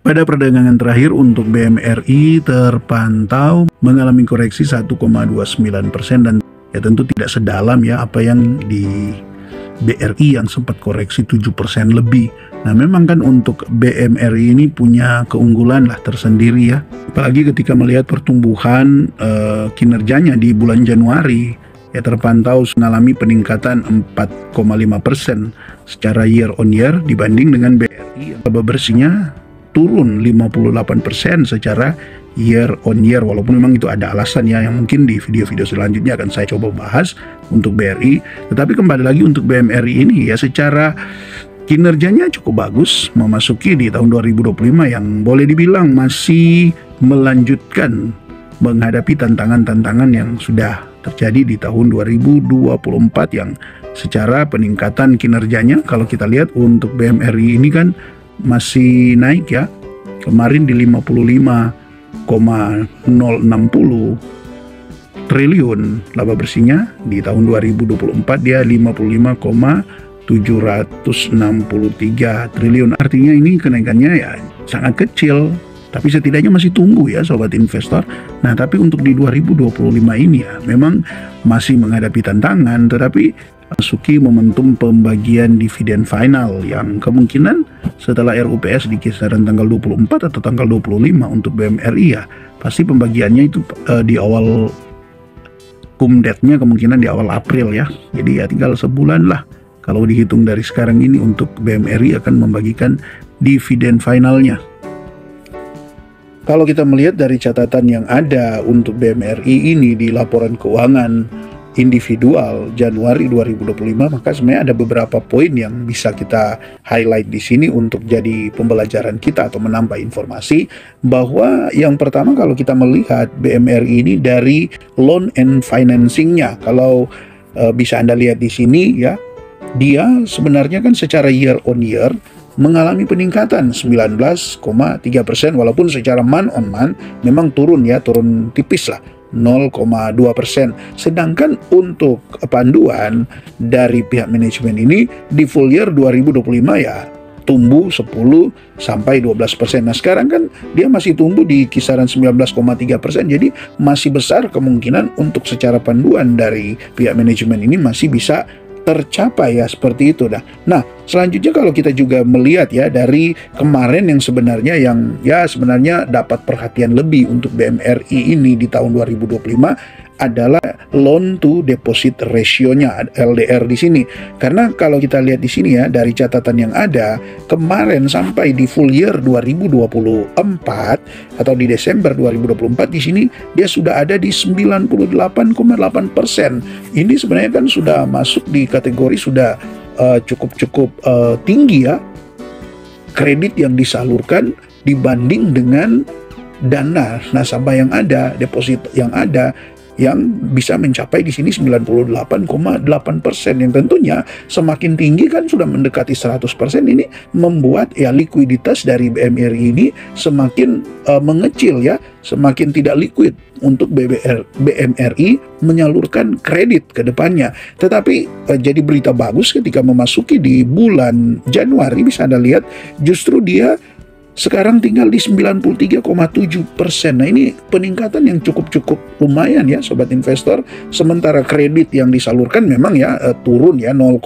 Pada perdagangan terakhir untuk BMRI terpantau mengalami koreksi 1,29% dan ya tentu tidak sedalam ya apa yang di BRI yang sempat koreksi 7% lebih. Nah memang kan untuk BMRI ini punya keunggulan lah tersendiri ya. Apalagi ketika melihat pertumbuhan kinerjanya di bulan Januari ya terpantau mengalami peningkatan 4,5% secara year on year dibanding dengan BRI yang laba bersihnya turun 58% secara year on year, walaupun memang itu ada alasan ya yang mungkin di video-video selanjutnya akan saya coba bahas untuk BRI. Tetapi kembali lagi untuk BMRI ini ya secara kinerjanya cukup bagus memasuki di tahun 2025 yang boleh dibilang masih melanjutkan menghadapi tantangan-tantangan yang sudah terjadi di tahun 2024 yang secara peningkatan kinerjanya kalau kita lihat untuk BMRI ini kan masih naik ya. Kemarin di 55,060 triliun laba bersihnya, di tahun 2024 dia 55,763 triliun. Artinya ini kenaikannya ya sangat kecil, tapi setidaknya masih tumbuh ya sobat investor. Nah tapi untuk di 2025 ini ya memang masih menghadapi tantangan, tetapi masuki momentum pembagian dividen final yang kemungkinan setelah RUPS di kisaran tanggal 24 atau tanggal 25 untuk BMRI ya pasti pembagiannya itu di awal kumdetnya kemungkinan di awal April ya. Jadi ya tinggal sebulan lah kalau dihitung dari sekarang ini untuk BMRI akan membagikan dividen finalnya. Kalau kita melihat dari catatan yang ada untuk BMRI ini di laporan keuangan individual Januari 2025, maka sebenarnya ada beberapa poin yang bisa kita highlight di sini untuk jadi pembelajaran kita atau menambah informasi. Bahwa yang pertama kalau kita melihat BMRI ini dari loan and financingnya, kalau bisa Anda lihat di sini ya, dia sebenarnya kan secara year on year mengalami peningkatan 19,3%, walaupun secara month on month memang turun ya, turun tipis lah 0,2%. Sedangkan untuk panduan dari pihak manajemen ini di full year 2025 ya tumbuh 10 sampai 12%. Nah sekarang kan dia masih tumbuh di kisaran 19,3%, jadi masih besar kemungkinan untuk secara panduan dari pihak manajemen ini masih bisa tercapai ya seperti itu dah. Nah selanjutnya kalau kita juga melihat ya dari kemarin yang sebenarnya sebenarnya dapat perhatian lebih untuk BMRI ini di tahun 2025 adalah loan to deposit ratio-nya LDR di sini. Karena kalau kita lihat di sini ya dari catatan yang ada kemarin sampai di full year 2024 atau di Desember 2024 di sini dia sudah ada di 98,8%. Ini sebenarnya kan sudah masuk di kategori sudah cukup tinggi ya kredit yang disalurkan dibanding dengan dana nasabah yang ada, deposit yang ada yang bisa mencapai di sini 98,8%, yang tentunya semakin tinggi kan sudah mendekati 100%. Ini membuat ya likuiditas dari BMRI ini semakin mengecil ya, semakin tidak liquid untuk BMRI menyalurkan kredit ke depannya. Tetapi jadi berita bagus ketika memasuki di bulan Januari bisa Anda lihat justru dia sekarang tinggal di 93,7%. Nah ini peningkatan yang cukup lumayan ya sobat investor. Sementara kredit yang disalurkan memang ya turun ya 0,2%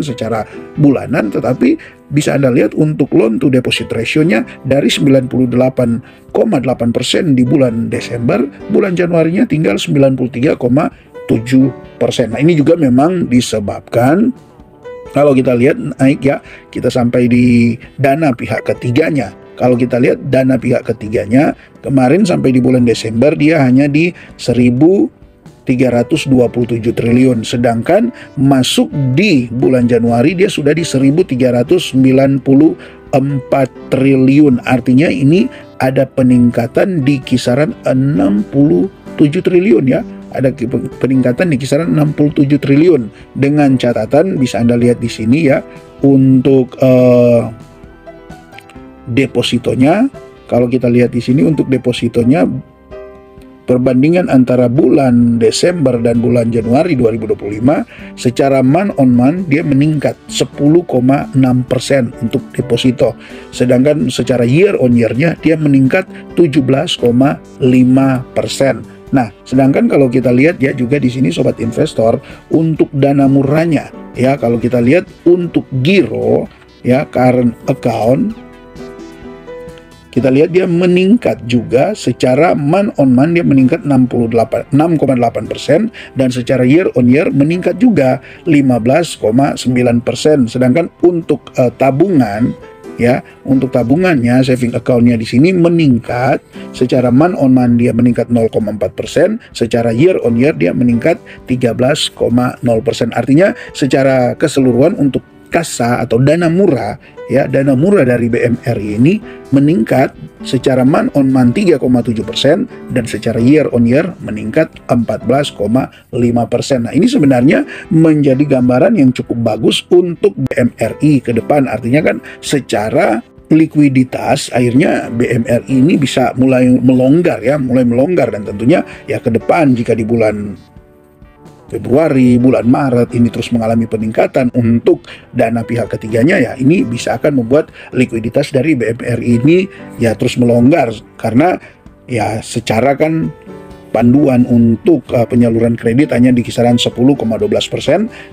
secara bulanan. Tetapi bisa Anda lihat untuk loan to deposit ratio-nya dari 98,8% di bulan Desember, bulan Januarinya tinggal 93,7%. Nah ini juga memang disebabkan kalau kita lihat naik ya, kita sampai di dana pihak ketiganya. Kalau kita lihat dana pihak ketiganya, kemarin sampai di bulan Desember dia hanya di 1.327 triliun. Sedangkan masuk di bulan Januari dia sudah di 1.394 triliun. Artinya ini ada peningkatan di kisaran 67 triliun ya. Ada peningkatan di kisaran 67 triliun dengan catatan bisa Anda lihat di sini ya untuk depositonya. Kalau kita lihat di sini untuk depositonya perbandingan antara bulan Desember dan bulan Januari 2025, secara month on month dia meningkat 10,6% untuk deposito. Sedangkan secara year on year-nya dia meningkat 17,5%. Nah, sedangkan kalau kita lihat ya juga di sini sobat investor, untuk dana murahnya ya, kalau kita lihat untuk giro ya, current account, kita lihat dia meningkat juga secara month on month, dia meningkat 6,8%, dan secara year on year meningkat juga 15,9%. Sedangkan untuk tabungan ya, untuk tabungannya, saving account-nya di sini meningkat secara month on month dia meningkat 0,4%, secara year on year dia meningkat 13,0%. Artinya secara keseluruhan untuk kasa atau dana murah ya, dana murah dari BMRI ini meningkat secara month on month 3,7% dan secara year on year meningkat 14,5%. Nah, ini sebenarnya menjadi gambaran yang cukup bagus untuk BMRI ke depan. Artinya kan secara likuiditas akhirnya BMRI ini bisa mulai melonggar ya, dan tentunya ya ke depan jika di bulan Februari, bulan Maret ini terus mengalami peningkatan untuk dana pihak ketiganya, ya ini bisa akan membuat likuiditas dari BMRI ini ya terus melonggar, karena ya secara kan panduan untuk penyaluran kredit hanya di kisaran 10,12%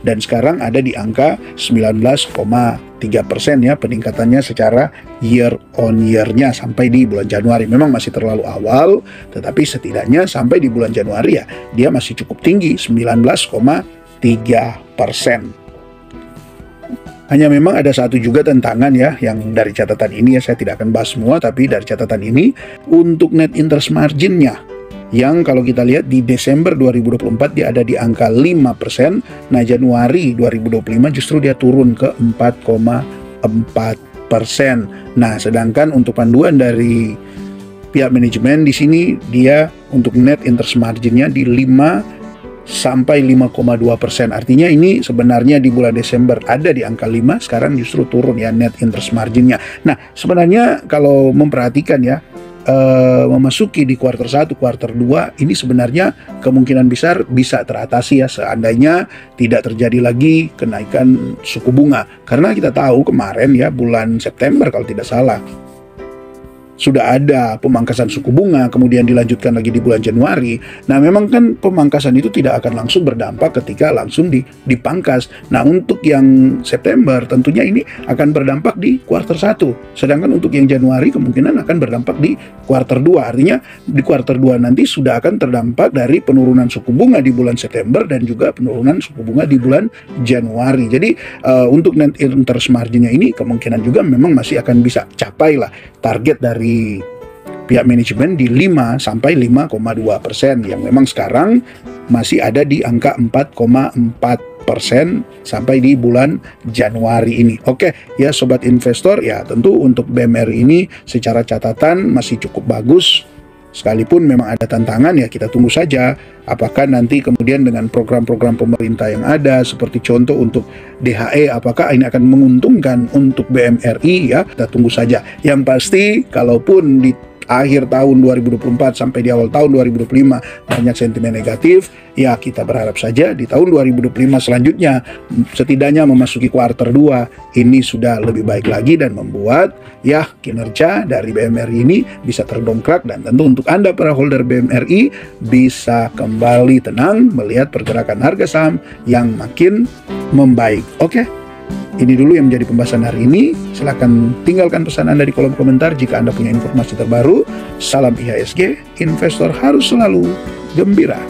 dan sekarang ada di angka 19,3% ya peningkatannya secara year on year-nya sampai di bulan Januari. Memang masih terlalu awal, tetapi setidaknya sampai di bulan Januari ya dia masih cukup tinggi, 19,3%. Hanya memang ada satu juga tantangan ya yang dari catatan ini ya, saya tidak akan bahas semua, tapi dari catatan ini untuk net interest margin-nya yang kalau kita lihat di Desember 2024 dia ada di angka 5%, nah Januari 2025 justru dia turun ke 4,4%. Nah, sedangkan untuk panduan dari pihak manajemen di sini dia untuk net interest margin-nya di 5 sampai 5,2%. Artinya ini sebenarnya di bulan Desember ada di angka 5, sekarang justru turun ya net interest margin-nya. Nah, sebenarnya kalau memperhatikan ya, memasuki di kuartal 1, kuartal 2 ini sebenarnya kemungkinan besar bisa teratasi ya seandainya tidak terjadi lagi kenaikan suku bunga, karena kita tahu kemarin ya bulan September kalau tidak salah sudah ada pemangkasan suku bunga, kemudian dilanjutkan lagi di bulan Januari. Nah, memang kan pemangkasan itu tidak akan langsung berdampak ketika langsung dipangkas. Nah, untuk yang September tentunya ini akan berdampak di kuartal 1. Sedangkan untuk yang Januari kemungkinan akan berdampak di kuartal 2. Artinya di kuartal 2 nanti sudah akan terdampak dari penurunan suku bunga di bulan September dan juga penurunan suku bunga di bulan Januari. Jadi untuk net interest margin-nya ini kemungkinan juga memang masih akan bisa capai lah target dari pihak manajemen di 5 sampai 5,2% yang memang sekarang masih ada di angka 4,4% sampai di bulan Januari ini. Oke ya sobat investor, ya tentu untuk BMRI ini secara catatan masih cukup bagus. Sekalipun memang ada tantangan ya kita tunggu saja apakah nanti kemudian dengan program-program pemerintah yang ada seperti contoh untuk DHE apakah ini akan menguntungkan untuk BMRI ya, kita tunggu saja. Yang pasti kalaupun di akhir tahun 2024 sampai di awal tahun 2025 banyak sentimen negatif, ya kita berharap saja di tahun 2025 selanjutnya setidaknya memasuki kuartal 2 ini sudah lebih baik lagi dan membuat ya kinerja dari BMRI ini bisa terdongkrak, dan tentu untuk Anda para holder BMRI bisa kembali tenang melihat pergerakan harga saham yang makin membaik. Oke. Ini dulu yang menjadi pembahasan hari ini. Silahkan tinggalkan pesan Anda di kolom komentar jika Anda punya informasi terbaru. Salam IHSG, investor harus selalu gembira.